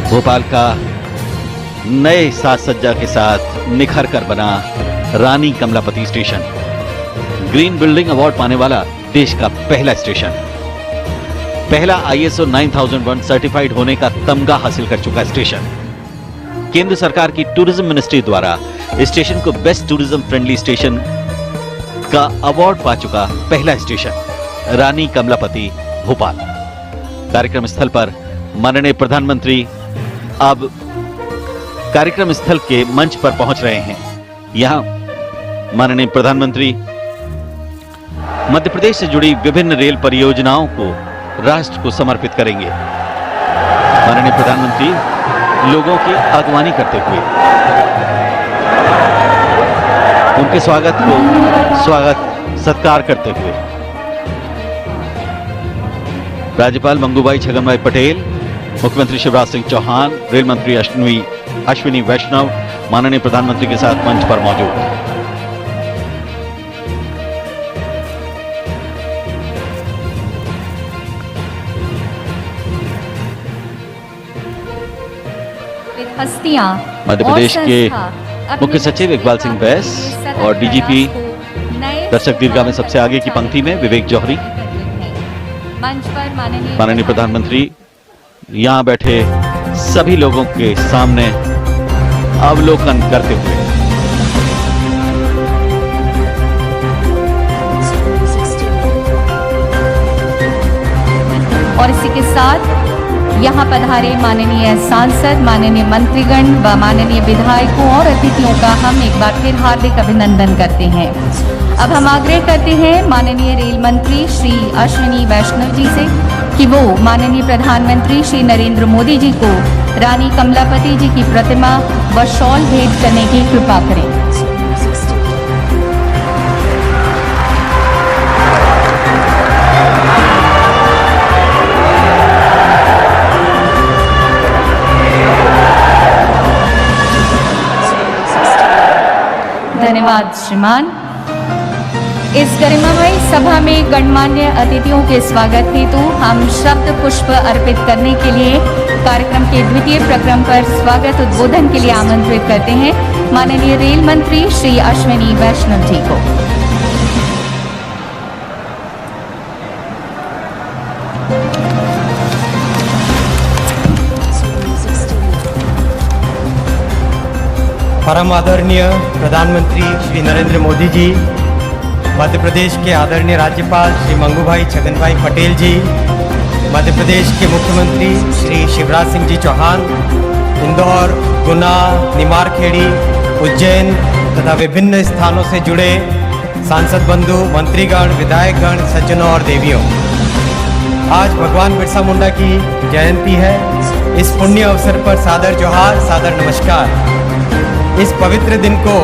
भोपाल का नए साज सज्जा के साथ निखर कर बना Rani Kamlapati station, green building award पाने वाला देश का पहला स्टेशन, पहला ISO 9001 सर्टिफाइड होने का तमगा हासिल कर चुका स्टेशन, केंद्र सरकार की टूरिज्म मिनिस्ट्री द्वारा स्टेशन को बेस्ट टूरिज्म फ्रेंडली स्टेशन का अवार्ड पा चुका पहला स्टेशन, रानी कमलापति भोपाल। कार्यक्रम स्थल पर माननीय प्रधानमंत्री अब कार्यक्रम स्थल के मंच पर पहुंच रहे हैं। यहां माननीय प्रधानमंत्री मध्य प्रदेश से जुड़ी विभिन्न रेल परियोजनाओं को राष्ट्र को समर्पित करेंगे। माननीय प्रधानमंत्री लोगों की अगवानी करते हुए उनके स्वागत सत्कार करते हुए राज्यपाल मंगूभाई छगनभाई पटेल, मुख्यमंत्री शिवराज सिंह चौहान, रेल मंत्री अश्विनी वैष्णव माननीय प्रधानमंत्री के साथ मंच पर मौजूद। मध्य प्रदेश के मुख्य सचिव इकबाल सिंह बैस और DGP दर्शक दीर्घा में सबसे आगे की पंक्ति में विवेक जौहरी, माननीय प्रधानमंत्री यहां बैठे सभी लोगों के सामने अवलोकन करते हुए और इसी के साथ यहाँ पधारे माननीय सांसद, माननीय मंत्रीगण व माननीय विधायकों और अतिथियों का हम एक बार फिर हार्दिक अभिनंदन करते हैं। अब हम आग्रह करते हैं माननीय रेल मंत्री श्री अश्विनी वैष्णव जी से कि वो माननीय प्रधानमंत्री श्री नरेंद्र मोदी जी को रानी कमलापति जी की प्रतिमा व शॉल भेंट करने की कृपा करें। धन्यवाद श्रीमान। इस गरिमामयी सभा में गणमान्य अतिथियों के स्वागत हेतु हम शब्द पुष्प अर्पित करने के लिए कार्यक्रम के द्वितीय प्रक्रम पर स्वागत उद्बोधन के लिए आमंत्रित करते हैं माननीय रेल मंत्री श्री अश्विनी वैष्णव जी को। परम आदरणीय प्रधानमंत्री श्री नरेंद्र मोदी जी, मध्य प्रदेश के आदरणीय राज्यपाल श्री मंगूभाई छगनभाई पटेल जी, मध्य प्रदेश के मुख्यमंत्री श्री शिवराज सिंह जी चौहान, इंदौर, गुना, निमारखेड़ी, उज्जैन तथा विभिन्न स्थानों से जुड़े सांसद बंधु, मंत्रीगण, विधायकगण, सज्जनों और देवियों, आज भगवान बिरसा मुंडा की जयंती है। इस पुण्य अवसर पर सादर जोहार, सादर नमस्कार। इस पवित्र दिन को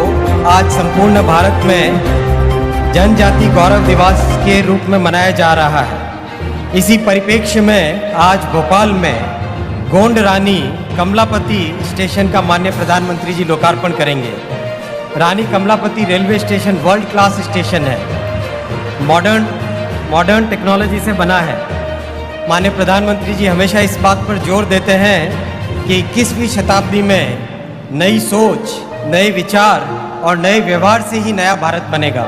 आज संपूर्ण भारत में जनजाति गौरव दिवस के रूप में मनाया जा रहा है। इसी परिप्रेक्ष्य में आज भोपाल में गोंड रानी कमलापति स्टेशन का माननीय प्रधानमंत्री जी लोकार्पण करेंगे। Rani Kamlapati railway station world class station है, मॉडर्न टेक्नोलॉजी से बना है। माननीय प्रधानमंत्री जी हमेशा इस बात पर जोर देते हैं कि 21वीं शताब्दी में नई सोच, नए विचार और नए व्यवहार से ही नया भारत बनेगा।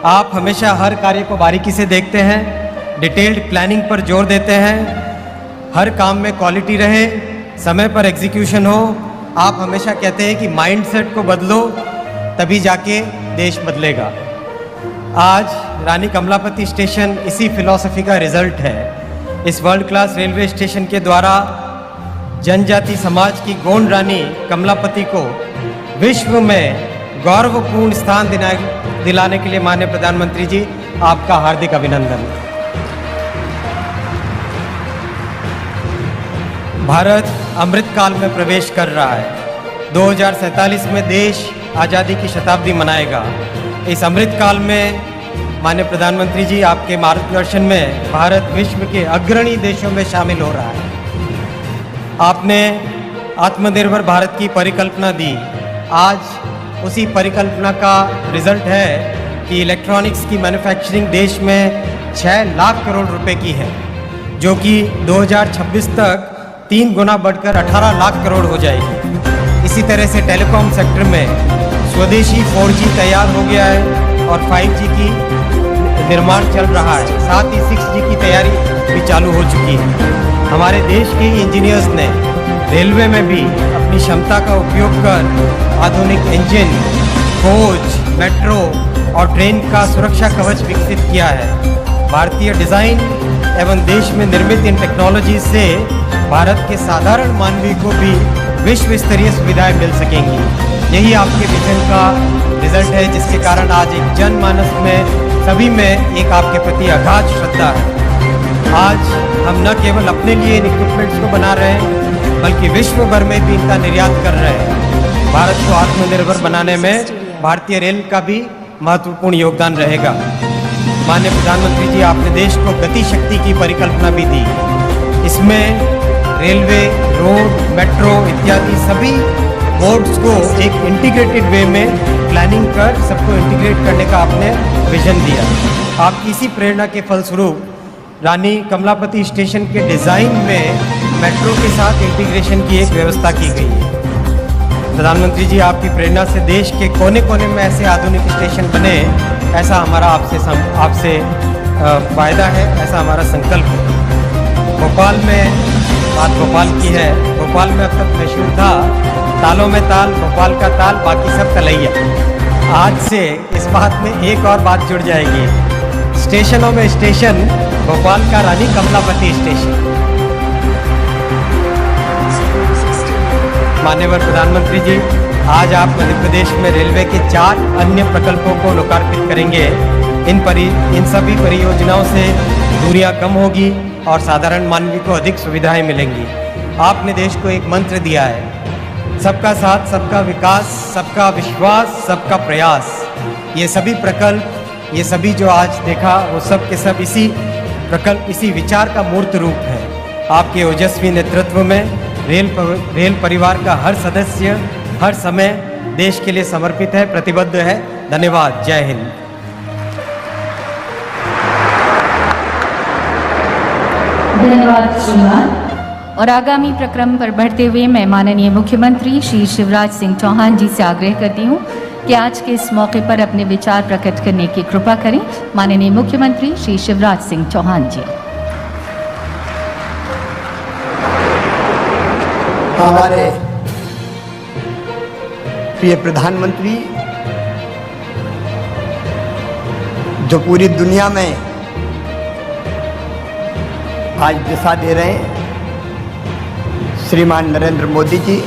आप हमेशा हर कार्य को बारीकी से देखते हैं, डिटेल्ड प्लानिंग पर जोर देते हैं, हर काम में क्वालिटी रहे, समय पर एग्जीक्यूशन हो। आप हमेशा कहते हैं कि माइंडसेट को बदलो तभी जाके देश बदलेगा। आज रानी कमलापति स्टेशन इसी फिलॉसफी का रिजल्ट है। इस वर्ल्ड क्लास रेलवे स्टेशन के द्वारा जनजाति समाज की गोंड रानी कमलापति को विश्व में गौरवपूर्ण स्थान दिलाने के लिए माननीय प्रधानमंत्री जी आपका हार्दिक अभिनंदन। भारत अमृत काल में प्रवेश कर रहा है। 2047 में देश आज़ादी की शताब्दी मनाएगा। इस अमृत काल में माननीय प्रधानमंत्री जी आपके मार्गदर्शन में भारत विश्व के अग्रणी देशों में शामिल हो रहा है। आपने आत्मनिर्भर भारत की परिकल्पना दी। आज उसी परिकल्पना का रिजल्ट है कि इलेक्ट्रॉनिक्स की मैन्युफैक्चरिंग देश में 6 लाख करोड़ रुपए की है, जो कि 2026 तक 3 गुना बढ़कर 18 लाख करोड़ हो जाएगी। इसी तरह से टेलीकॉम सेक्टर में स्वदेशी 4G तैयार हो गया है और 5G की निर्माण चल रहा है। साथ ही 6G की तैयारी भी चालू हो चुकी है। हमारे देश के इंजीनियर्स ने रेलवे में भी अपनी क्षमता का उपयोग कर आधुनिक इंजन, कोच, मेट्रो और ट्रेन का सुरक्षा कवच विकसित किया है। भारतीय डिज़ाइन एवं देश में निर्मित इन टेक्नोलॉजी से भारत के साधारण मानवी को भी विश्व स्तरीय सुविधाएं मिल सकेंगी। यही आपके विजन का रिजल्ट है, जिसके कारण आज एक जनमानस में सभी में एक आपके प्रति अगाध श्रद्धा है। आज हम न केवल अपने लिए इन इक्विपमेंट्स को बना रहे हैं, बल्कि विश्व भर में भी इनका निर्यात कर रहे हैं। भारत को आत्मनिर्भर बनाने में भारतीय रेल का भी महत्वपूर्ण योगदान रहेगा। माननीय प्रधानमंत्री जी, आपने देश को गति शक्ति की परिकल्पना भी दी। इसमें रेलवे, रोड, मेट्रो इत्यादि सभी मोड्स को एक इंटीग्रेटेड वे में प्लानिंग कर सबको इंटीग्रेट करने का आपने विजन दिया। आपकी इसी प्रेरणा के फलस्वरूप रानी कमलापति स्टेशन के डिज़ाइन में मेट्रो के साथ इंटीग्रेशन की एक व्यवस्था की गई है। प्रधानमंत्री जी, आपकी प्रेरणा से देश के कोने कोने में ऐसे आधुनिक स्टेशन बने, ऐसा हमारा आपसे वायदा है, ऐसा हमारा संकल्प है। भोपाल में बात भोपाल की है। भोपाल में अब तक मशहूर था तालों में ताल, भोपाल का ताल, बाकी सब कलैया। आज से इस बात में एक और बात जुड़ जाएगी, स्टेशनों में स्टेशन, भोपाल का रानी कमलापति स्टेशन। माननीय प्रधानमंत्री जी, आज आप मध्य प्रदेश में रेलवे के 4 अन्य प्रकल्पों को लोकार्पित करेंगे। इन सभी परियोजनाओं से दूरियां कम होगी और साधारण मानवी को अधिक सुविधाएं मिलेंगी। आपने देश को एक मंत्र दिया है, सबका साथ, सबका विकास, सबका विश्वास, सबका प्रयास। ये सभी प्रकल्प, ये सभी जो आज देखा, वो सब के सब इसी प्रकल्प, इसी विचार का मूर्त रूप है। आपके ओजस्वी नेतृत्व में रेल परिवार का हर सदस्य हर समय देश के लिए समर्पित है, प्रतिबद्ध है। धन्यवाद। जय हिंद। धन्यवाद श्रीमान। और आगामी प्रक्रम पर बढ़ते हुए मैं माननीय मुख्यमंत्री श्री शिवराज सिंह चौहान जी से आग्रह करती हूँ कि आज के इस मौके पर अपने विचार प्रकट करने की कृपा करें। माननीय मुख्यमंत्री श्री शिवराज सिंह चौहान जी। हमारे प्रिय प्रधानमंत्री, जो पूरी दुनिया में आज दिशा दे रहे हैं, श्रीमान नरेंद्र मोदी जी,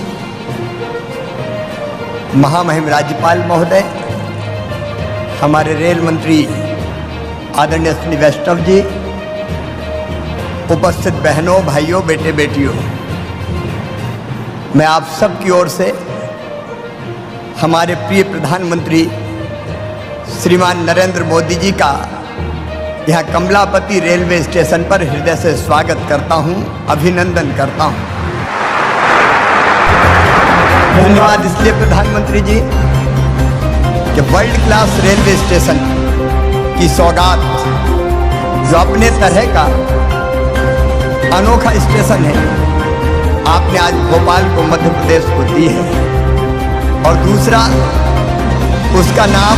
महामहिम राज्यपाल महोदय, हमारे रेल मंत्री आदरणीय श्री वैष्णव जी, उपस्थित बहनों, भाइयों, बेटे बेटियों, मैं आप सब की ओर से हमारे प्रिय प्रधानमंत्री श्रीमान नरेंद्र मोदी जी का यहाँ कमलापति रेलवे स्टेशन पर हृदय से स्वागत करता हूँ, अभिनंदन करता हूँ। धन्यवाद इसलिए प्रधानमंत्री जी कि वर्ल्ड क्लास रेलवे स्टेशन की सौगात, जो अपने तरह का अनोखा स्टेशन है, आपने आज भोपाल को, मध्य प्रदेश को दी है। और दूसरा, उसका नाम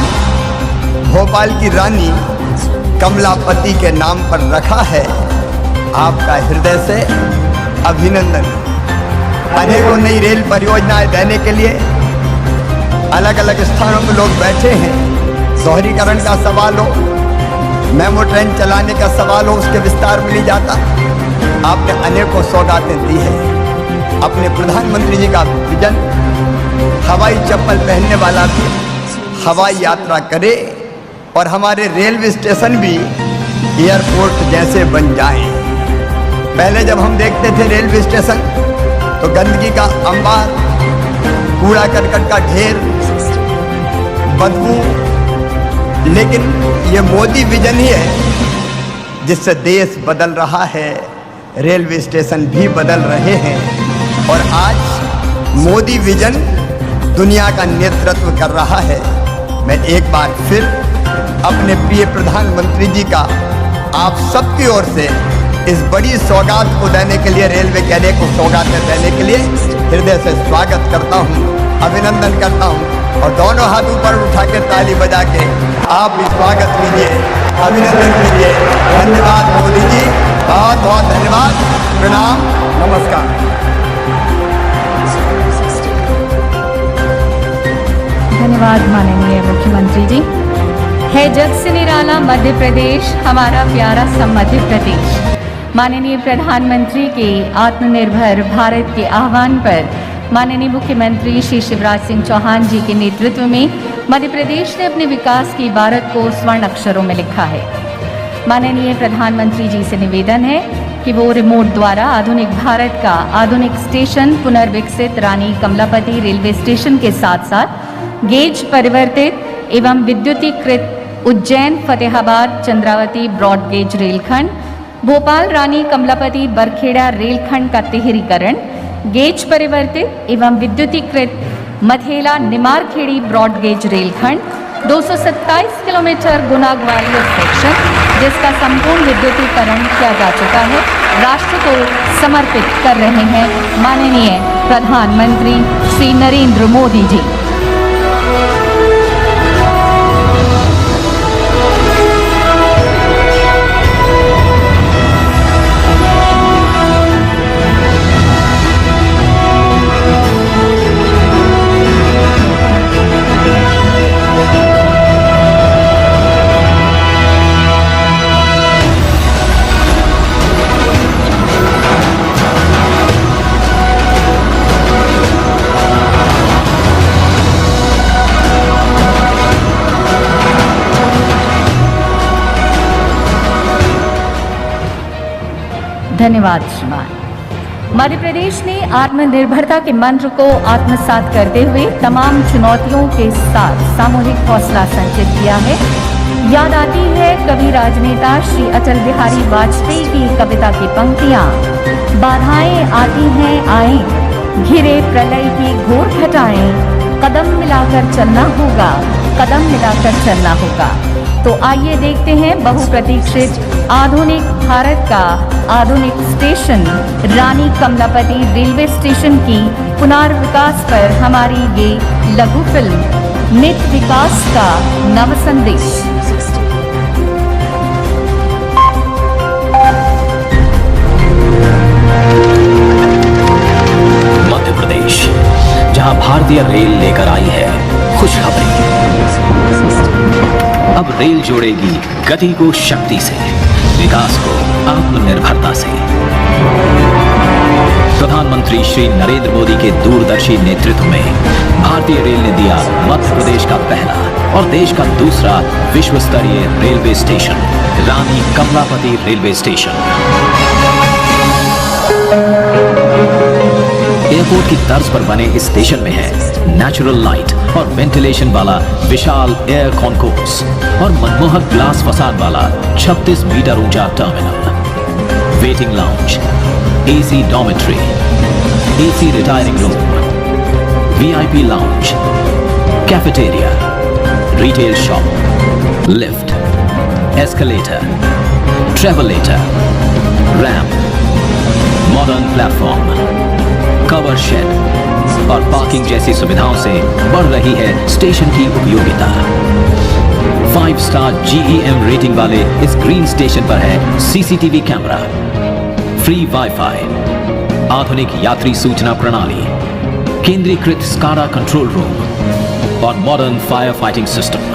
भोपाल की रानी कमलापति के नाम पर रखा है। आपका हृदय से अभिनंदन। अनेकों नई रेल परियोजनाएं देने के लिए अलग अलग स्थानों में लोग बैठे हैं। दोहरीकरण का सवाल हो, मेमो ट्रेन चलाने का सवाल हो, उसके विस्तार में नहीं जाता। आपने अनेकों सौगातें दी है। अपने प्रधानमंत्री जी का विजन, हवाई चप्पल पहनने वाला भी हवाई यात्रा करे और हमारे रेलवे स्टेशन भी एयरपोर्ट जैसे बन जाएं। पहले जब हम देखते थे रेलवे स्टेशन तो गंदगी का अंबार, कूड़ा करकट का ढेर, बदबू, लेकिन ये मोदी विजन ही है जिससे देश बदल रहा है, रेलवे स्टेशन भी बदल रहे हैं। और आज मोदी विजन दुनिया का नेतृत्व कर रहा है। मैं एक बार फिर अपने प्रिय प्रधानमंत्री जी का आप सबकी ओर से इस बड़ी सौगात को देने के लिए, रेलवे कहने को सौगातें देने के लिए हृदय से स्वागत करता हूँ, अभिनंदन करता हूँ। और दोनों हाथ ऊपर उठा के ताली बजा के आप भी स्वागत कीजिए, अभिनंदन कीजिए। धन्यवाद मोदी जी, बहुत बहुत धन्यवाद, प्रणाम, नमस्कार। धन्यवाद माननीय मुख्यमंत्री जी। है जग से निराला मध्य प्रदेश, हमारा प्यारा सा मध्य प्रदेश। माननीय प्रधानमंत्री के आत्मनिर्भर भारत के आह्वान पर माननीय मुख्यमंत्री श्री शिवराज सिंह चौहान जी के नेतृत्व में मध्य प्रदेश ने अपने विकास की इबारत को स्वर्ण अक्षरों में लिखा है। माननीय प्रधानमंत्री जी से निवेदन है कि वो रिमोट द्वारा आधुनिक भारत का आधुनिक स्टेशन पुनर्विकसित रानी कमलापति रेलवे स्टेशन के साथ साथ गेज परिवर्तित एवं विद्युतीकृत उज्जैन फतेहाबाद चंद्रावती ब्रॉड गेज रेलखंड, भोपाल रानी कमलापति बरखेड़ा रेलखंड का तिहरीकरण, गेज परिवर्तित एवं विद्युतीकृत मथेला निमारखेड़ी ब्रॉड गेज रेलखंड, 227 किलोमीटर गुना ग्वालियर सेक्शन, जिसका संपूर्ण विद्युतीकरण किया जा चुका है, राष्ट्र को समर्पित कर रहे हैं माननीय प्रधानमंत्री श्री नरेंद्र मोदी जी। धन्यवाद श्रीमान। मध्य प्रदेश ने आत्मनिर्भरता के मंत्र को आत्मसात करते हुए तमाम चुनौतियों के साथ सामूहिक हौसला संचित किया है। याद आती है कवि राजनेता श्री अटल बिहारी वाजपेयी की कविता की पंक्तियां, बाधाएं आती हैं आए, घिरे प्रलय की घोर घटाएं, कदम मिलाकर चलना होगा, कदम मिलाकर चलना होगा। तो आइए देखते हैं बहुप्रतीक्षित आधुनिक भारत का आधुनिक स्टेशन रानी कमलापति रेलवे स्टेशन की पुनर्विकास पर हमारी ये लघु फिल्म नित विकास का नव संदेश। मध्य प्रदेश, जहां भारतीय रेल लेकर आई है खुशखबरी। अब रेल जोड़ेगी गति को शक्ति से, विकास को आत्मनिर्भरता से। प्रधानमंत्री श्री नरेंद्र मोदी के दूरदर्शी नेतृत्व में भारतीय रेल ने दिया मध्य प्रदेश का पहला और देश का दूसरा विश्व स्तरीय रेलवे स्टेशन, रानी कमलापति रेलवे स्टेशन। एयरपोर्ट की तर्ज पर बने इस स्टेशन में है नेचुरल लाइट और वेंटिलेशन वाला विशाल एयर कॉन्कोर्स और मनमोहक ग्लास फसाद वाला 36 मीटर ऊंचा terminal, waiting lounge, AC dormitory, AC retiring room, VIP lounge, cafeteria, retail shop, lift, escalator, travelator, ramp, modern platform, cover shed और पार्किंग जैसी सुविधाओं से बढ़ रही है स्टेशन की उपयोगिता। 5 स्टार GEM रेटिंग वाले इस ग्रीन स्टेशन पर है सीसीटीवी कैमरा, फ्री वाईफाई, आधुनिक यात्री सूचना प्रणाली, केंद्रीकृत स्काडा कंट्रोल रूम और मॉडर्न फायर फाइटिंग सिस्टम।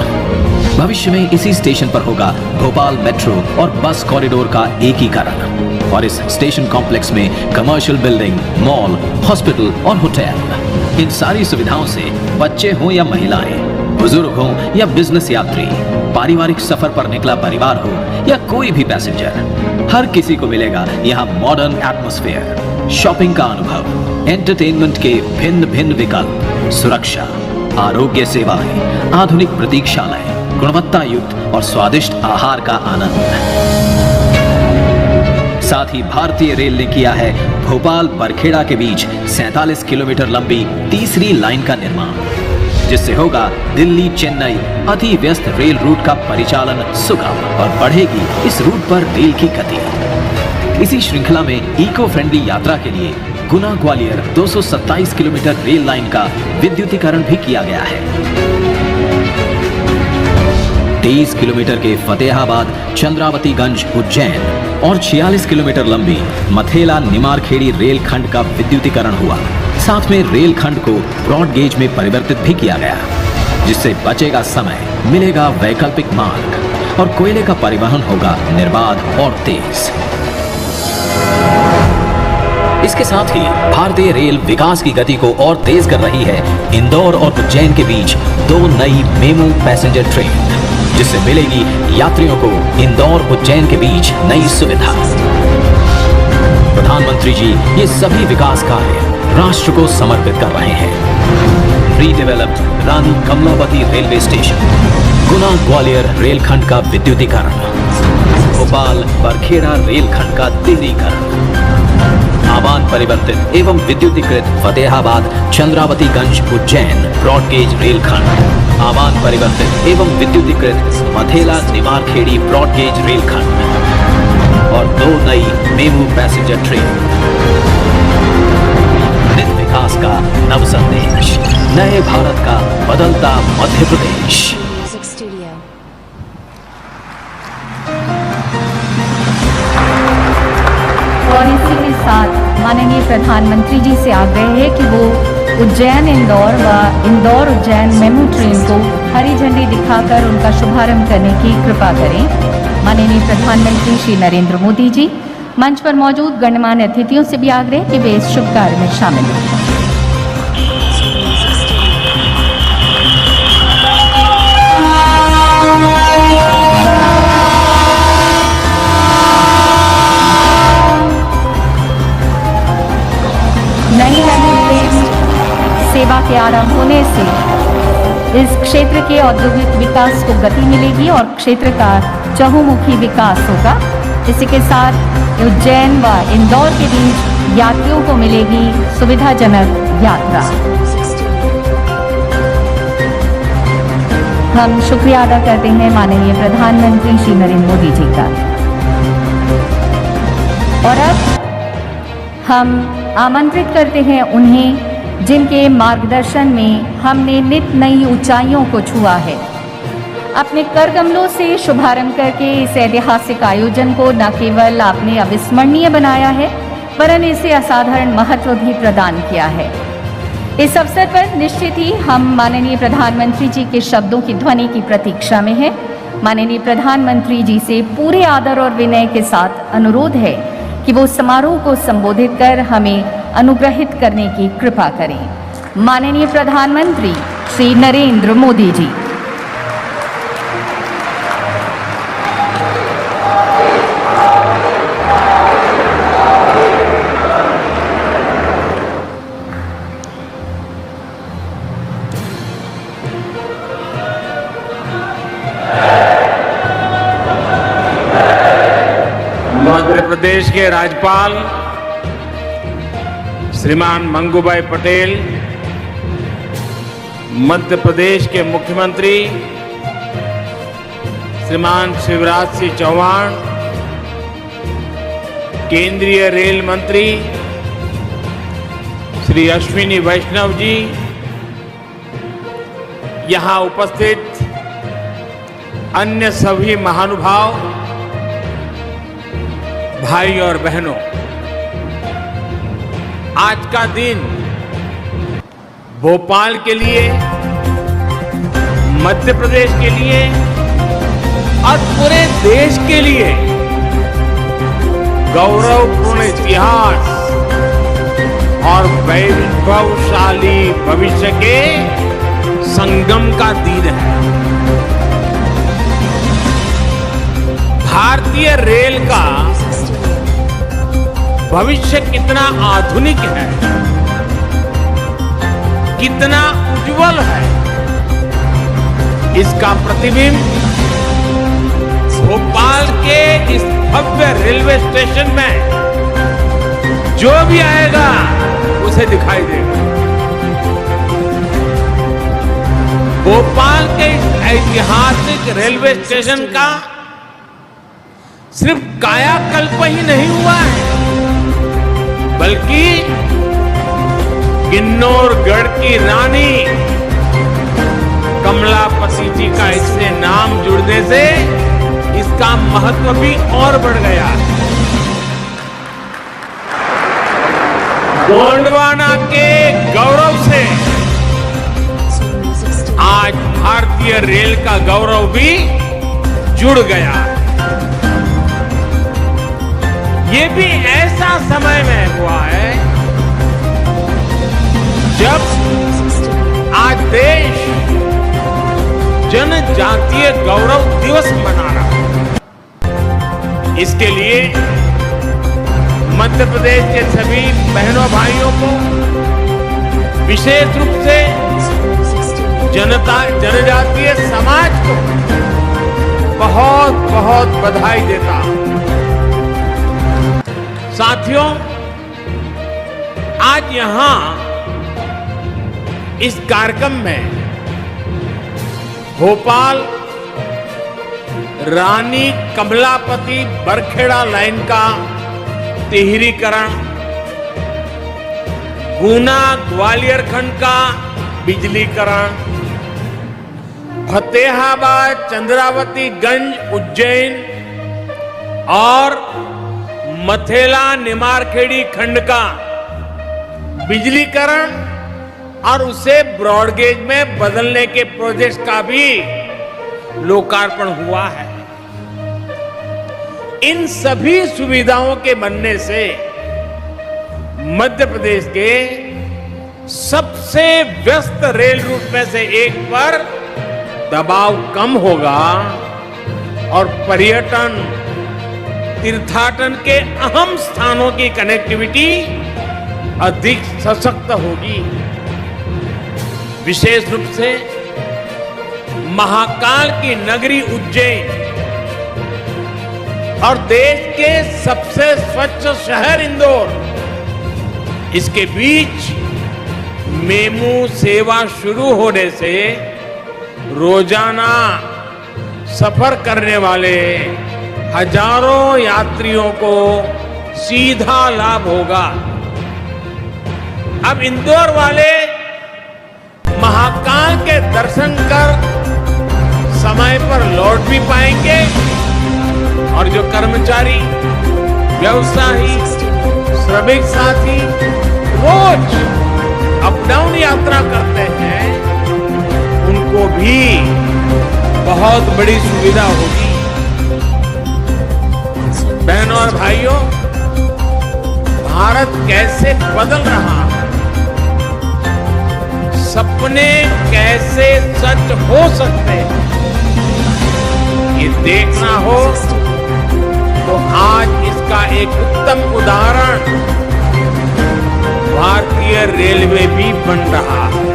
भविष्य में इसी स्टेशन पर होगा भोपाल मेट्रो और बस कॉरिडोर का एकीकरण और इस स्टेशन कॉम्प्लेक्स में कमर्शियल बिल्डिंग, मॉल, हॉस्पिटल और होटल। इन सारी सुविधाओं से बच्चे हों या महिलाएं, बुजुर्ग हों या बिजनेस यात्री, पारिवारिक सफर पर निकला परिवार हो या कोई भी पैसेंजर, हर किसी को मिलेगा यहाँ मॉडर्न एटमॉस्फेयर, शॉपिंग का अनुभव, एंटरटेनमेंट के भिन्न भिन्न विकल्प, सुरक्षा, आरोग्य सेवाएं, आधुनिक प्रतीक्षालय, गुणवत्ता युक्त और स्वादिष्ट आहार का आनंद। साथ ही भारतीय रेल ने किया है भोपाल बरखेड़ा के बीच 47 किलोमीटर लंबी तीसरी लाइन का निर्माण, जिससे होगा दिल्ली चेन्नई अति व्यस्त रेल रूट का परिचालन सुगम और बढ़ेगी इस रूट पर रेल की गति। इसी श्रृंखला में इको फ्रेंडली यात्रा के लिए Guna Gwalior 227 kilometre rail line का विद्युतीकरण भी किया गया है। 23 किलोमीटर के फतेहाबाद चंद्रावतीगंज उज्जैन और 46 किलोमीटर लंबी मथेला निमारखेड़ी रेल खंड का विद्युतीकरण हुआ। साथ में रेल खंड को ब्रॉड गेज में परिवर्तित भी किया गया, जिससे बचेगा समय, मिलेगा वैकल्पिक मार्ग और कोयले का परिवहन होगा निर्बाध और तेज। इसके साथ ही भारतीय रेल विकास की गति को और तेज कर रही है। इंदौर और उज्जैन के बीच 2 नई मेमू पैसेंजर ट्रेन, जिससे मिलेगी यात्रियों को इंदौर उज्जैन के बीच नई सुविधा। प्रधानमंत्री जी ये सभी विकास कार्य राष्ट्र को समर्पित कर रहे हैं। रीडेवलप्ड रानी कमलावती रेलवे स्टेशन, गुना ग्वालियर रेलखंड का विद्युतीकरण, भोपाल बरखेड़ा रेलखंड का तिहरीकरण, आवान परिवर्तित एवं विद्युतीकृत फतेहाबाद चंद्रावतीगंज उज्जैन ब्रॉडगेज रेलखंड, आवान परिवर्तित एवं विद्युतीकृत मथेला निमारखेड़ी ब्रॉडगेज रेलखंड और 2 नई मेमू पैसेंजर ट्रेन। नित विकास का नव संदेश, नए भारत का बदलता मध्य प्रदेश। और इसी के साथ माननीय प्रधानमंत्री जी से आग्रह है कि वो उज्जैन इंदौर व इंदौर उज्जैन मेमू ट्रेन को हरी झंडी दिखाकर उनका शुभारंभ करने की कृपा करें। माननीय प्रधानमंत्री श्री नरेंद्र मोदी जी, मंच पर मौजूद गणमान्य अतिथियों से भी आग्रह कि वे इस शुभ कार्य में शामिल हों। नई ट्रेन सेवा के आरंभ होने से इस क्षेत्र के औद्योगिक विकास को गति मिलेगी और क्षेत्र का चहुमुखी विकास होगा। इसी के साथ उज्जैन व इंदौर के बीच यात्रियों को मिलेगी सुविधाजनक यात्रा। हम शुक्रिया अदा करते हैं माननीय प्रधानमंत्री श्री नरेंद्र मोदी जी का। और अब हम आमंत्रित करते हैं उन्हें जिनके मार्गदर्शन में हमने नित नई ऊंचाइयों को छुआ है। अपने कर कमलों से शुभारंभ करके इस ऐतिहासिक आयोजन को न केवल आपने अविस्मरणीय बनाया है, वरन इसे असाधारण महत्व भी प्रदान किया है। इस अवसर पर निश्चित ही हम माननीय प्रधानमंत्री जी के शब्दों की ध्वनि की प्रतीक्षा में हैं। माननीय प्रधानमंत्री जी से पूरे आदर और विनय के साथ अनुरोध है कि वो समारोह को संबोधित कर हमें अनुग्रहित करने की कृपा करें। माननीय प्रधानमंत्री श्री नरेंद्र मोदी जी। मध्य प्रदेश के राज्यपाल श्रीमान मंगूभाई पटेल, मध्य प्रदेश के मुख्यमंत्री श्रीमान शिवराज सिंह चौहान, केंद्रीय रेल मंत्री श्री अश्विनी वैष्णव जी, यहां उपस्थित अन्य सभी महानुभाव, भाई और बहनों, आज का दिन भोपाल के लिए, मध्य प्रदेश के लिए और पूरे देश के लिए गौरवपूर्ण इतिहास और वैभवशाली भविष्य के संगम का दिन है। भारतीय रेल का भविष्य कितना आधुनिक है, कितना उज्जवल है, इसका प्रतिबिंब भोपाल के इस भव्य रेलवे स्टेशन में जो भी आएगा उसे दिखाई देगा। भोपाल के इस ऐतिहासिक रेलवे स्टेशन का सिर्फ कायाकल्प ही नहीं हुआ है, बल्कि किन्नौरगढ़ की रानी कमलापति जी का इससे नाम जुड़ने से इसका महत्व भी और बढ़ गया। गोंडवाना के गौरव से आज भारतीय रेल का गौरव भी जुड़ गया। ये भी ऐसा समय में हुआ है जब आज देश जनजातीय गौरव दिवस मना रहा है। इसके लिए मध्य प्रदेश के सभी बहनों भाइयों को विशेष रूप से जनजातीय समाज को बहुत बहुत बधाई देता हूं। साथियों, आज यहां इस कार्यक्रम में भोपाल रानी कमलापति बरखेड़ा लाइन का तिहरीकरण, गुना ग्वालियर खंड का बिजलीकरण, फतेहाबाद चंद्रावती गंज उज्जैन और मथेला निमारखेड़ी खंड का बिजलीकरण और उसे ब्रॉडगेज में बदलने के प्रोजेक्ट का भी लोकार्पण हुआ है। इन सभी सुविधाओं के बनने से मध्य प्रदेश के सबसे व्यस्त रेल रूट में से एक पर दबाव कम होगा और पर्यटन तीर्थाटन के अहम स्थानों की कनेक्टिविटी अधिक सशक्त होगी। विशेष रूप से महाकाल की नगरी उज्जैन और देश के सबसे स्वच्छ शहर इंदौर, इसके बीच मेमू सेवा शुरू होने से रोजाना सफर करने वाले हजारों यात्रियों को सीधा लाभ होगा। अब इंदौर वाले महाकाल के दर्शन कर समय पर लौट भी पाएंगे और जो कर्मचारी, व्यवसायी, श्रमिक साथी रोज अप डाउन यात्रा करते हैं, उनको भी बहुत बड़ी सुविधा होगी। बहनों और भाइयों, भारत कैसे बदल रहा है, सपने कैसे सच हो सकते हैं, ये देखना हो तो आज इसका एक उत्तम उदाहरण भारतीय रेलवे भी बन रहा है।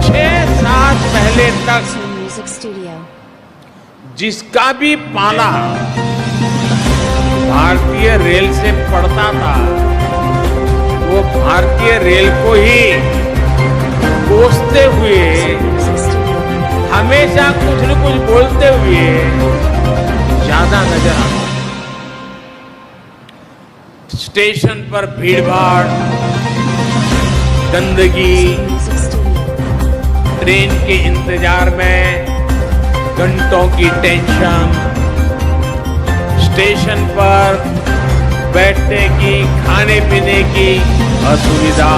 6 साल पहले तक जिसका भी पाला भारतीय रेल से पड़ता था, वो भारतीय रेल को ही कोसते हुए, हमेशा कुछ न कुछ बोलते हुए ज्यादा नजर आता। स्टेशन पर भीड़भाड़, गंदगी, ट्रेन के इंतजार में घंटों की टेंशन, स्टेशन पर बैठने की, खाने पीने की असुविधा,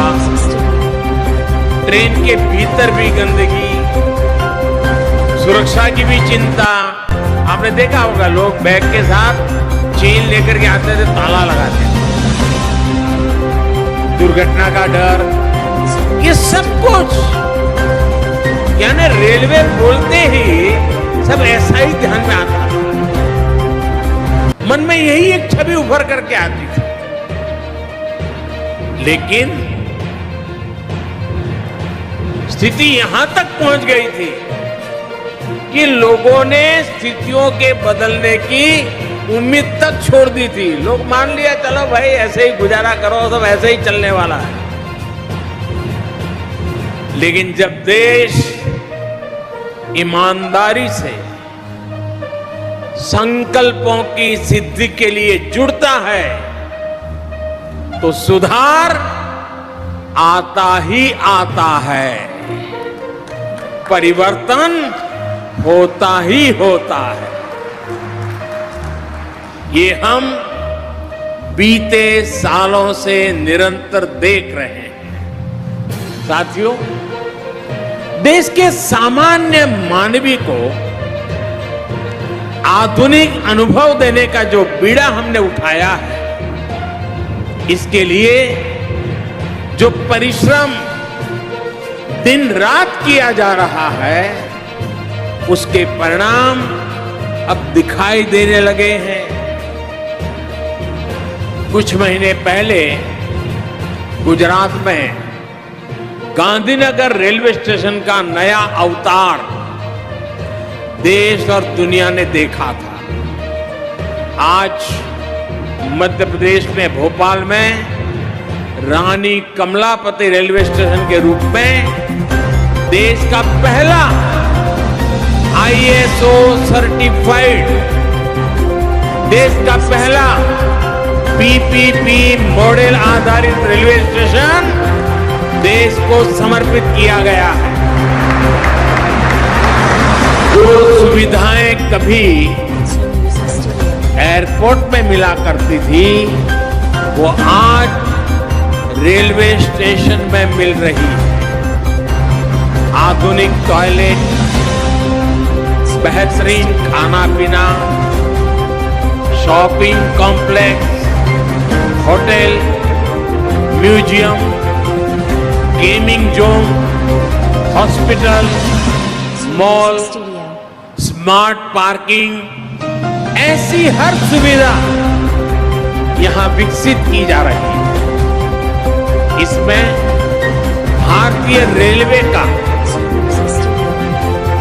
ट्रेन के भीतर भी गंदगी, सुरक्षा की भी चिंता। आपने देखा होगा लोग बैग के साथ चेन लेकर के आते थे, ताला लगाते थे, दुर्घटना का डर, ये सब कुछ यानी रेलवे बोलते ही सब ऐसा ही ध्यान में आता था। मन में यही एक छवि उभर करके आती थी। लेकिन स्थिति यहां तक पहुंच गई थी कि लोगों ने स्थितियों के बदलने की उम्मीद तक छोड़ दी थी। लोग मान लिया चलो भाई ऐसे ही गुजारा करो, सब ऐसे ही चलने वाला है। लेकिन जब देश ईमानदारी से संकल्पों की सिद्धि के लिए जुड़ता है तो सुधार आता ही आता है, परिवर्तन होता ही होता है। ये हम बीते सालों से निरंतर देख रहे हैं। साथियों, देश के सामान्य मानवी को आधुनिक अनुभव देने का जो बीड़ा हमने उठाया है, इसके लिए जो परिश्रम दिन रात किया जा रहा है, उसके परिणाम अब दिखाई देने लगे हैं। कुछ महीने पहले गुजरात में गांधीनगर रेलवे स्टेशन का नया अवतार देश और दुनिया ने देखा था। आज मध्य प्रदेश में भोपाल में रानी कमलापति रेलवे स्टेशन के रूप में देश का पहला ISO सर्टिफाइड, देश का पहला PPP मॉडल आधारित रेलवे स्टेशन देश को समर्पित किया गया है। जो सुविधाएं कभी एयरपोर्ट में मिला करती थी, वो आज रेलवे स्टेशन में मिल रही है। आधुनिक टॉयलेट, बेहतरीन खाना पीना, shopping complex, hotel, museum, gaming zone, hospital, mall, smart parking, ऐसी हर सुविधा यहां विकसित की जा रही है। इसमें भारतीय रेलवे का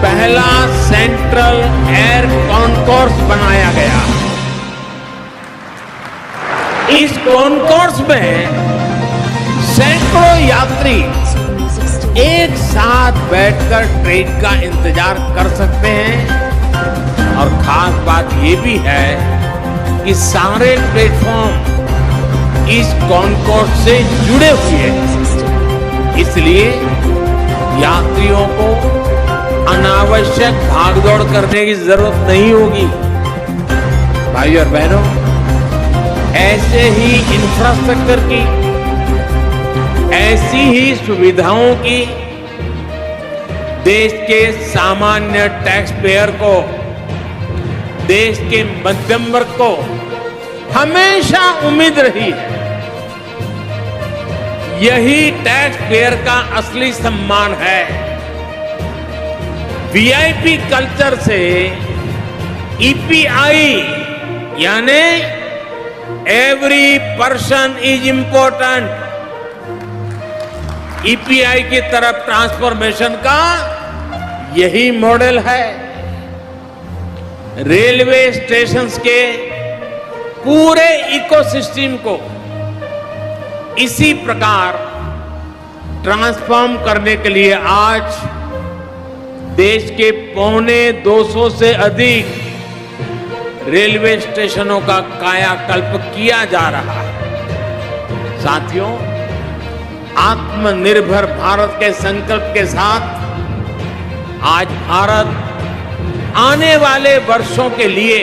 पहला सेंट्रल एयर कॉन्कोर्स बनाया गया। इस कॉन्कोर्स में सैकड़ों यात्री एक साथ बैठकर ट्रेन का इंतजार कर सकते हैं। और खास बात ये भी है कि सारे प्लेटफॉर्म इस कॉन्कोर्स से जुड़े हुए हैं, इसलिए यात्रियों को अनावश्यक भागदौड़ करने की जरूरत नहीं होगी। भाइयों और बहनों, ऐसे ही इंफ्रास्ट्रक्चर की, ऐसी ही सुविधाओं की देश के सामान्य टैक्स पेयर को, देश के मध्यम वर्ग को हमेशा उम्मीद रही है। यही टैक्स पेयर का असली सम्मान है। VIP कल्चर से EPI यानी every person is important, EPI की तरफ ट्रांसफॉर्मेशन का यही मॉडल है। रेलवे स्टेशंस के पूरे इकोसिस्टम को इसी प्रकार ट्रांसफॉर्म करने के लिए आज देश के 250 से अधिक रेलवे स्टेशनों का कायाकल्प किया जा रहा है। साथियों, आत्मनिर्भर भारत के संकल्प के साथ आज भारत आने वाले वर्षों के लिए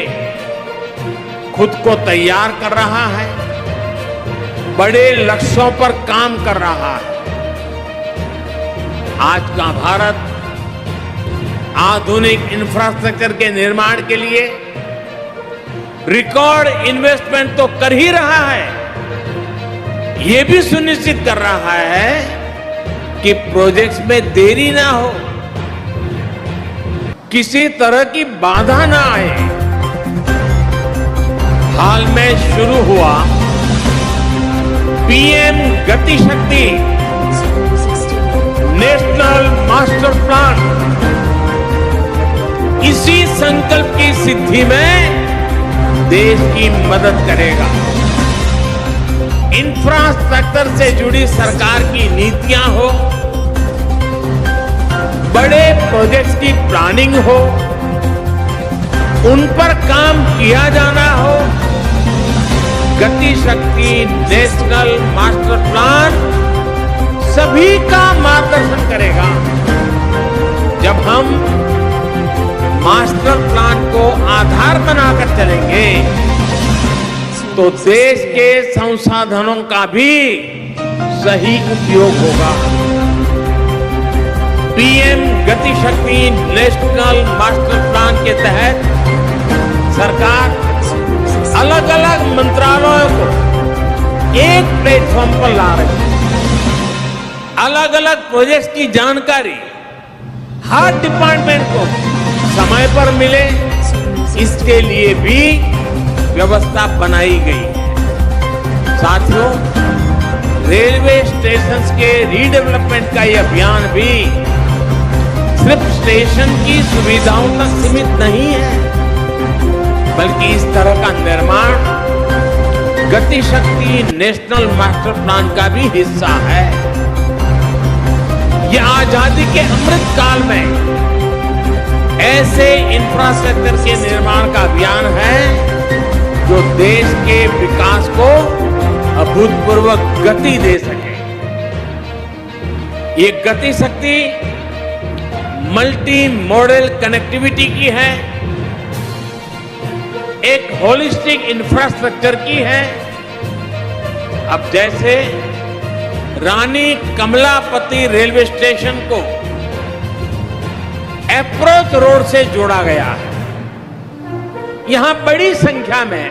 खुद को तैयार कर रहा है, बड़े लक्ष्यों पर काम कर रहा है। आज का भारत आधुनिक इंफ्रास्ट्रक्चर के निर्माण के लिए रिकॉर्ड इन्वेस्टमेंट तो कर ही रहा है, ये भी सुनिश्चित कर रहा है कि प्रोजेक्ट्स में देरी ना हो, किसी तरह की बाधा ना आए। हाल में शुरू हुआ PM गति शक्ति नेशनल मास्टर प्लान इसी संकल्प की सिद्धि में देश की मदद करेगा। इंफ्रास्ट्रक्चर से जुड़ी सरकार की नीतियां हो, बड़े प्रोजेक्ट्स की प्लानिंग हो, उन पर काम किया जाना हो, गति शक्ति नेशनल मास्टर प्लान सभी का मार्गदर्शन करेगा। जब हम मास्टर प्लान को आधार बनाकर चलेंगे तो देश के संसाधनों का भी सही उपयोग होगा। पीएम गति शक्ति नेशनल मास्टर प्लान के तहत सरकार अलग अलग मंत्रालयों को एक प्लेटफॉर्म पर ला रही है। अलग अलग प्रोजेक्ट्स की जानकारी हर डिपार्टमेंट को समय पर मिले, इसके लिए भी व्यवस्था बनाई गई है। साथियों, रेलवे स्टेशंस के रीडेवलपमेंट का यह अभियान भी सिर्फ स्टेशन की सुविधाओं तक सीमित नहीं है, बल्कि इस तरह का निर्माण गति शक्ति नेशनल मास्टर प्लान का भी हिस्सा है। यह आजादी के अमृत काल में ऐसे इंफ्रास्ट्रक्चर के निर्माण का अभियान है जो देश के विकास को अभूतपूर्व गति दे सके। ये गति शक्ति मल्टी मॉडल कनेक्टिविटी की है, एक होलिस्टिक इंफ्रास्ट्रक्चर की है। अब जैसे रानी कमलापति रेलवे स्टेशन को अप्रोच रोड से जोड़ा गया है। यहां बड़ी संख्या में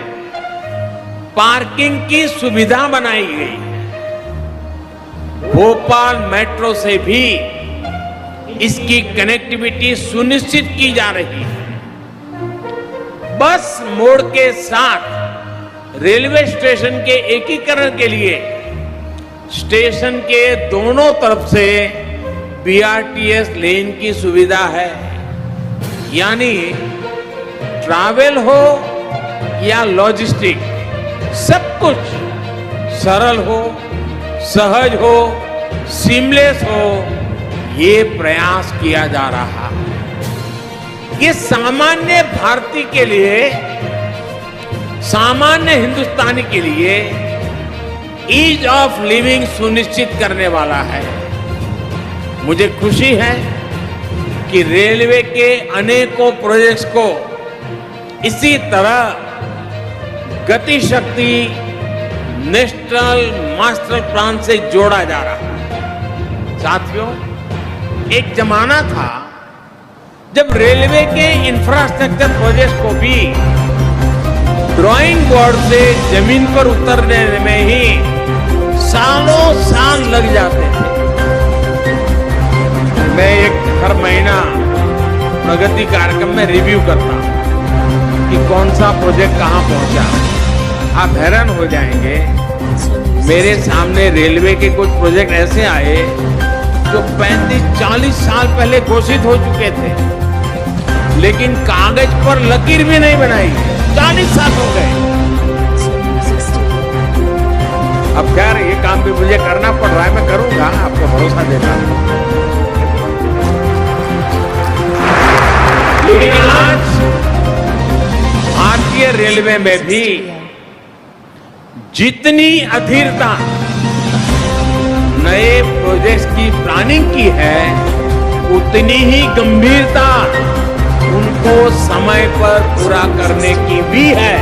पार्किंग की सुविधा बनाई गई है। भोपाल मेट्रो से भी इसकी कनेक्टिविटी सुनिश्चित की जा रही है। बस मोड़ के साथ रेलवे स्टेशन के एकीकरण के लिए स्टेशन के दोनों तरफ से बीआरटीएस लेन की सुविधा है। यानी ट्रैवल हो या लॉजिस्टिक, सब कुछ सरल हो, सहज हो, सीमलेस हो, ये प्रयास किया जा रहा है। ये सामान्य भारतीय के लिए, सामान्य हिंदुस्तानी के लिए ईज ऑफ लिविंग सुनिश्चित करने वाला है। मुझे खुशी है कि रेलवे के अनेकों प्रोजेक्ट्स को इसी तरह गति शक्ति नेशनल मास्टर प्लान से जोड़ा जा रहा है। साथियों, एक जमाना था जब रेलवे के इंफ्रास्ट्रक्चर प्रोजेक्ट को भी ड्राइंग बोर्ड से जमीन पर उतरने में ही सालों साल लग जाते थे। मैं हर महीना प्रगति कार्यक्रम में रिव्यू करता हूं कि कौन सा प्रोजेक्ट कहां पहुंचा। आप हैरान हो जाएंगे, मेरे सामने रेलवे के कुछ प्रोजेक्ट ऐसे आए जो 35-40 साल पहले घोषित हो चुके थे, लेकिन कागज पर लकीर भी नहीं बनाई। 40 साल हो गए। अब खैर ये काम भी मुझे करना पड़ रहा है, मैं करूंगा, आपको भरोसा देता हूं। लेकिन आज भारतीय रेलवे में भी जितनी अधीरता नए प्रोजेक्ट्स की प्लानिंग की है, उतनी ही गंभीरता उनको समय पर पूरा करने की भी है।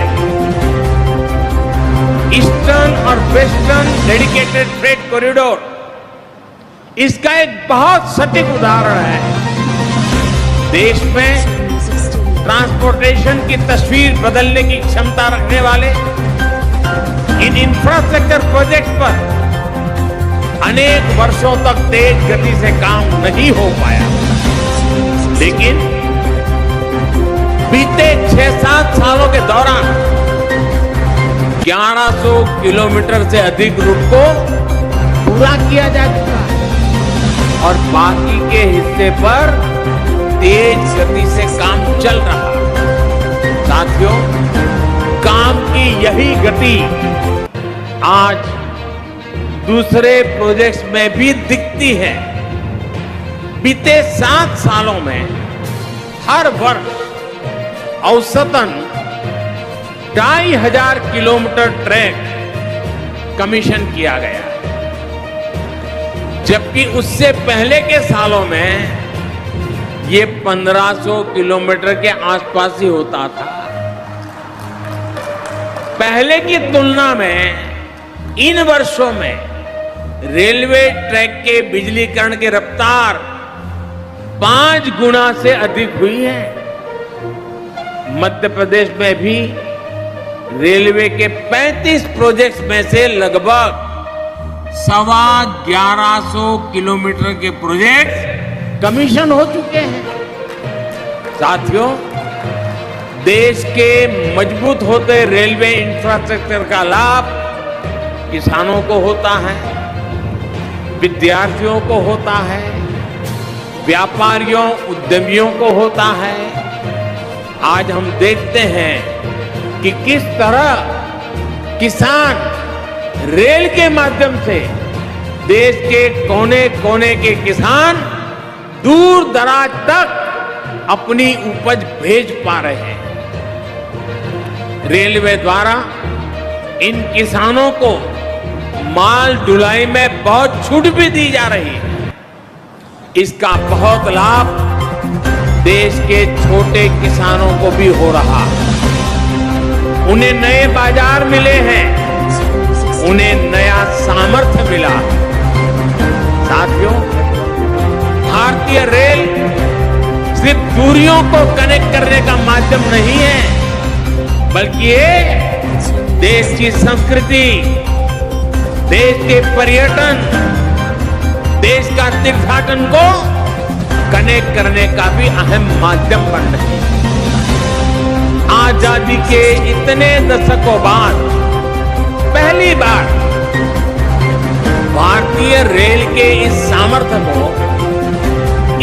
ईस्टर्न और वेस्टर्न डेडिकेटेड फ्रेट कॉरिडोर इसका एक बहुत सटीक उदाहरण है। देश में ट्रांसपोर्टेशन की तस्वीर बदलने की क्षमता रखने वाले इन इंफ्रास्ट्रक्चर प्रोजेक्ट पर अनेक वर्षों तक तेज गति से काम नहीं हो पाया, लेकिन बीते 6-7 सालों के दौरान 1100 किलोमीटर से अधिक रूट को पूरा किया जा चुका है और बाकी के हिस्से पर तेज गति से काम चल रहा है। साथियों, काम की यही गति आज दूसरे प्रोजेक्ट्स में भी दिखती है। बीते 7 सालों में हर वर्ष औसतन 2500 किलोमीटर ट्रैक कमीशन किया गया, जबकि उससे पहले के सालों में ये 1500 किलोमीटर के आसपास ही होता था। पहले की तुलना में इन वर्षों में रेलवे ट्रैक के बिजलीकरण की रफ्तार 5 गुना से अधिक हुई है। मध्य प्रदेश में भी रेलवे के 35 प्रोजेक्ट्स में से लगभग 1150 किलोमीटर के प्रोजेक्ट कमीशन हो चुके हैं। साथियों, देश के मजबूत होते रेलवे इंफ्रास्ट्रक्चर का लाभ किसानों को होता है, विद्यार्थियों को होता है, व्यापारियों उद्यमियों को होता है। आज हम देखते हैं कि किस तरह किसान रेल के माध्यम से देश के कोने कोने के किसान दूर दराज तक अपनी उपज भेज पा रहे हैं। रेलवे द्वारा इन किसानों को माल ढुलाई में बहुत छूट भी दी जा रही है। इसका बहुत लाभ देश के छोटे किसानों को भी हो रहा है। उन्हें नए बाजार मिले हैं, उन्हें नया सामर्थ्य मिला है। साथियों, भारतीय रेल सिर्फ दूरियों को कनेक्ट करने का माध्यम नहीं है, बल्कि ये देश की संस्कृति, देश के पर्यटन, देश का तीर्थाटन को कनेक्ट करने का भी अहम माध्यम बन रही है। आजादी के इतने दशकों बाद पहली बार भारतीय रेल के इस सामर्थ्य को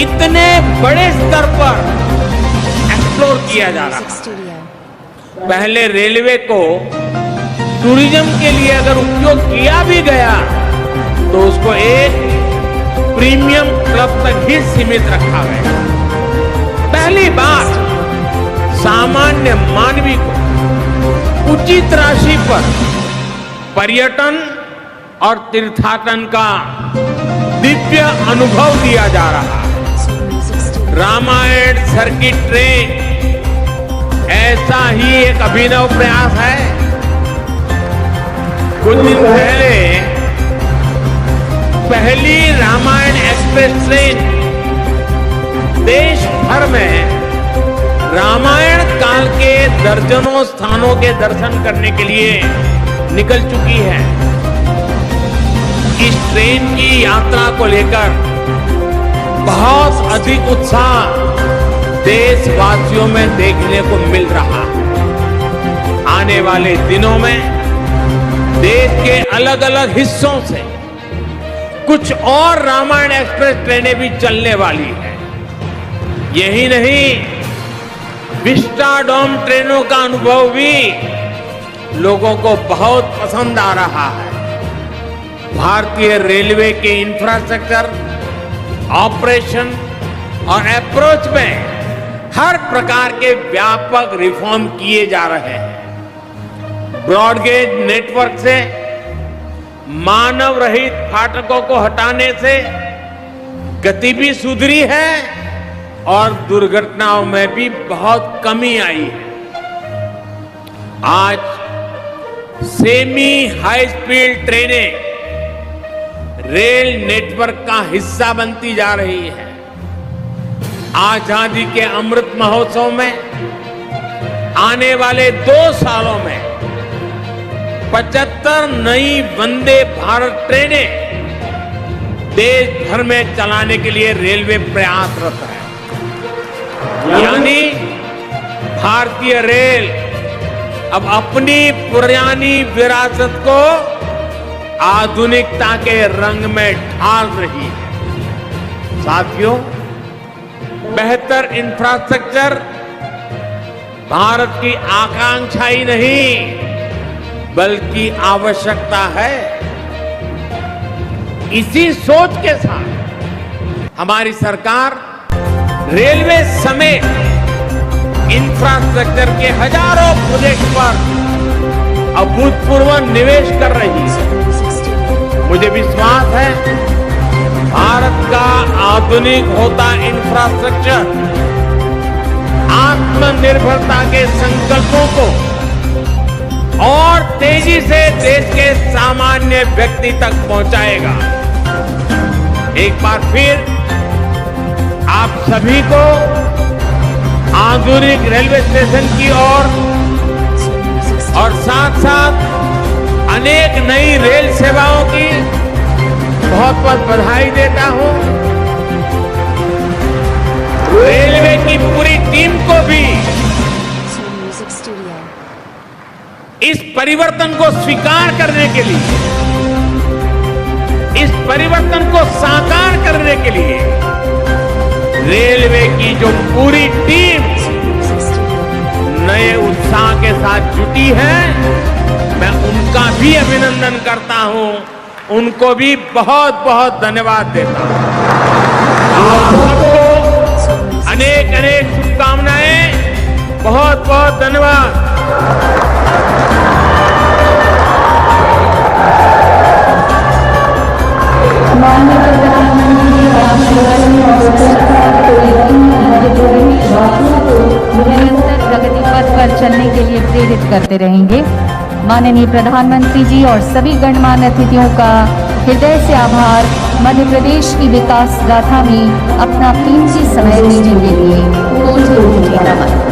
इतने बड़े स्तर पर एक्सप्लोर किया जा रहा है। पहले रेलवे को टूरिज्म के लिए अगर उपयोग किया भी गया तो उसको एक प्रीमियम क्लब तक ही सीमित रखा गया। पहली बार सामान्य मानवी को उचित राशि पर पर्यटन और तीर्थाटन का दिव्य अनुभव दिया जा रहा है। रामायण सर्किट ट्रेन ऐसा ही एक अभिनव प्रयास है। कुछ दिन पहले पहली रामायण एक्सप्रेस ट्रेन देश भर में रामायण काल के दर्जनों स्थानों के दर्शन करने के लिए निकल चुकी है। इस ट्रेन की यात्रा को लेकर बहुत अधिक उत्साह देशवासियों में देखने को मिल रहा है। आने वाले दिनों में देश के अलग अलग हिस्सों से कुछ और रामायण एक्सप्रेस ट्रेनें भी चलने वाली है। यही नहीं, विस्टाडोम ट्रेनों का अनुभव भी लोगों को बहुत पसंद आ रहा है। भारतीय रेलवे के इंफ्रास्ट्रक्चर, ऑपरेशन और अप्रोच में हर प्रकार के व्यापक रिफॉर्म किए जा रहे हैं। ब्रॉडगेज नेटवर्क से मानव रहित फाटकों को हटाने से गति भी सुधरी है और दुर्घटनाओं में भी बहुत कमी आई है। आज सेमी हाई स्पीड ट्रेनें रेल नेटवर्क का हिस्सा बनती जा रही है। आजादी के अमृत महोत्सव में आने वाले 2 सालों में 75 नई वंदे भारत ट्रेनें देश भर में चलाने के लिए रेलवे प्रयासरत है। यानी भारतीय रेल अब अपनी पुरानी विरासत को आधुनिकता के रंग में ढाल रही है। साथियों, बेहतर इंफ्रास्ट्रक्चर भारत की आकांक्षा ही नहीं बल्कि आवश्यकता है। इसी सोच के साथ हमारी सरकार रेलवे समेत इंफ्रास्ट्रक्चर के हजारों प्रोजेक्ट पर अभूतपूर्व निवेश कर रही है। मुझे विश्वास है भारत का आधुनिक होता इंफ्रास्ट्रक्चर आत्मनिर्भरता के संकल्पों को और तेजी से देश के सामान्य व्यक्ति तक पहुंचाएगा। एक बार फिर आप सभी को आधुनिक रेलवे स्टेशन की ओर और साथ साथ अनेक नई रेल सेवाओं की बहुत बहुत बधाई देता हूं। रेलवे की पूरी टीम को भी इस परिवर्तन को स्वीकार करने के लिए, इस परिवर्तन को साकार करने के लिए रेलवे की जो पूरी टीम नए उत्साह के साथ जुटी है, मैं उनका भी अभिनंदन करता हूं, उनको भी बहुत बहुत धन्यवाद देता हूं। आप सबको अनेक अनेक शुभकामनाएं, बहुत बहुत धन्यवाद। निरंतर प्रगति पथ पर चलने के लिए प्रेरित करते रहेंगे। माननीय प्रधानमंत्री जी और सभी गणमान्य अतिथियों का हृदय से आभार। मध्य प्रदेश की विकास गाथा में अपना कीमती समय देने के लिए कोटि कोटि नमन।